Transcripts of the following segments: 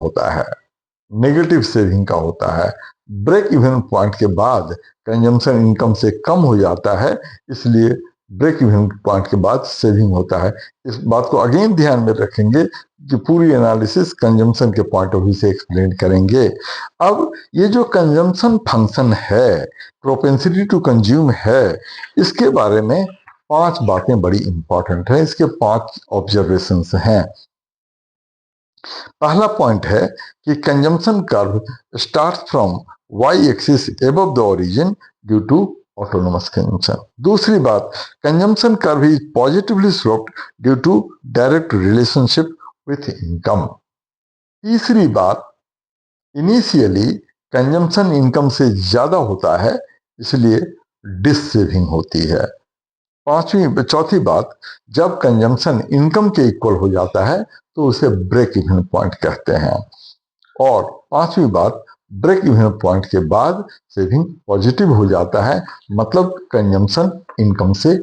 होता है, negative saving का होता है। ब्रेक इवन पॉइंट के बाद कंजम्पशन इनकम से कम हो जाता है, इसलिए ब्रेक इवन पॉइंट के बाद सेविंग होता है। इस बात को अगेन ध्यान में रखेंगे कि पूरी एनालिसिस कंजम्पशन के पॉइंट ऑफ व्यू से एक्सप्लेन करेंगे। अब ये जो कंजम्पशन फंक्शन है, प्रोपेंसिटी टू कंज्यूम है, इसके बारे में 5 बातें बड़ी इंपॉर्टेंट है, इसके 5 ऑब्जर्वेशंस हैं। पहला पॉइंट है कि consumption curve starts from Y axis above the origin due to autonomous consumption. दूसरी बात, consumption curve is positively sloped due to direct relationship with income. तीसरी बात, इनिशियली कंजम्पशन इनकम से ज्यादा होता है, इसलिए डिससेविंग होती है। चौथी बात, जब कंजम्पशन इनकम के इक्वल हो जाता है तो उसे ब्रेक इवन पॉइंट कहते हैं। और 5वीं बात, ब्रेक इवन पॉइंट के बाद सेविंग पॉजिटिव हो जाता है, मतलब कंजम्पशन इनकम से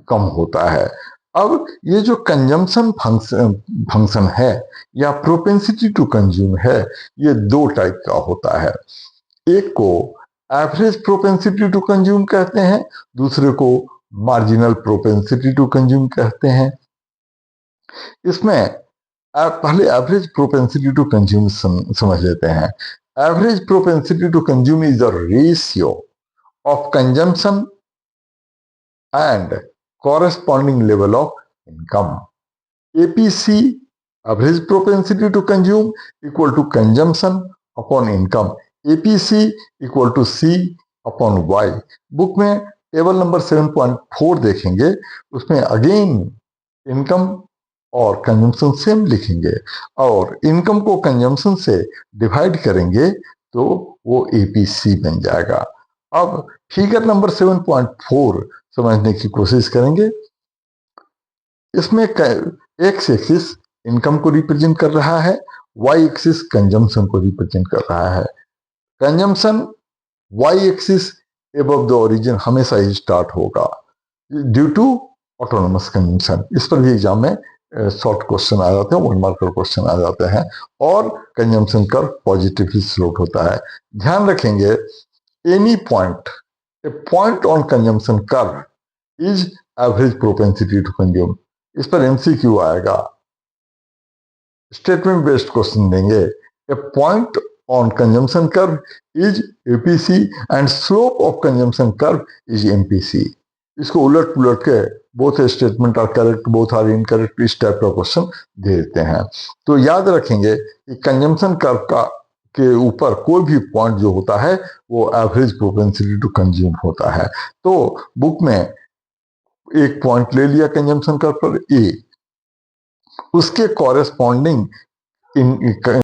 कम होता है। अब ये जो कंजम्पशन फंक्शन है या प्रोपेंसिटी टू कंज्यूम है, ये 2 टाइप का होता है। एक को एवरेज प्रोपेंसिटी टू कंज्यूम कहते हैं, दूसरे को मार्जिनल प्रोपेंसिटी टू कंज्यूम कहते हैं। इसमें पहले एवरेज प्रोपेंसिटी टू कंज्यूम समझ लेते हैं। Average propensity to consume is the ratio of consumption and corresponding level of income. APC, average propensity to consume, equal to consumption upon income. APC equal to C upon Y. Book में table number 7.4 देखेंगे, उसमें again income और consumption same लिखेंगे और income को consumption से divide करेंगे तो वो एपीसी बन जाएगा। अब फिगर नंबर 7.4 समझने की कोशिश करेंगे। इसमें एक्स एक्सिस इनकम को रिप्रेजेंट कर रहा है, वाई एक्सिस कंजम्पशन को रिप्रेजेंट कर रहा है। Consumption Y axis above the origin हमेशा ही स्टार्ट होगा ड्यू टू ऑटोनोमस कंजम्पशन। इस पर भी एग्जाम में शॉर्ट क्वेश्चन आ जाते हैं, 1 मार्कर क्वेश्चन आ जाते हैं। और कंजम्पशन कर्व पॉजिटिवली स्लोप होता है। ध्यान रखेंगे, any point, a point on consumption curve is average propensity to consume. इस पर एमसीक्यू आएगा, स्टेटमेंट बेस्ड क्वेश्चन देंगे। A point on consumption curve is APC and slope of consumption curve is MPC. इसको उलट पुलट के both statement are correct, both are incorrect, इस type का क्वेश्चन दे देते हैं। तो याद रखेंगे कि कंजम्पशन कर्व का के ऊपर कोई भी पॉइंट जो होता है वो एवरेज प्रोपेंसिटी टू कंज्यूम होता है। तो बुक में एक पॉइंट ले लिया कंजम्पशन कर्व पर ए, उसके कॉरेस्पॉन्डिंग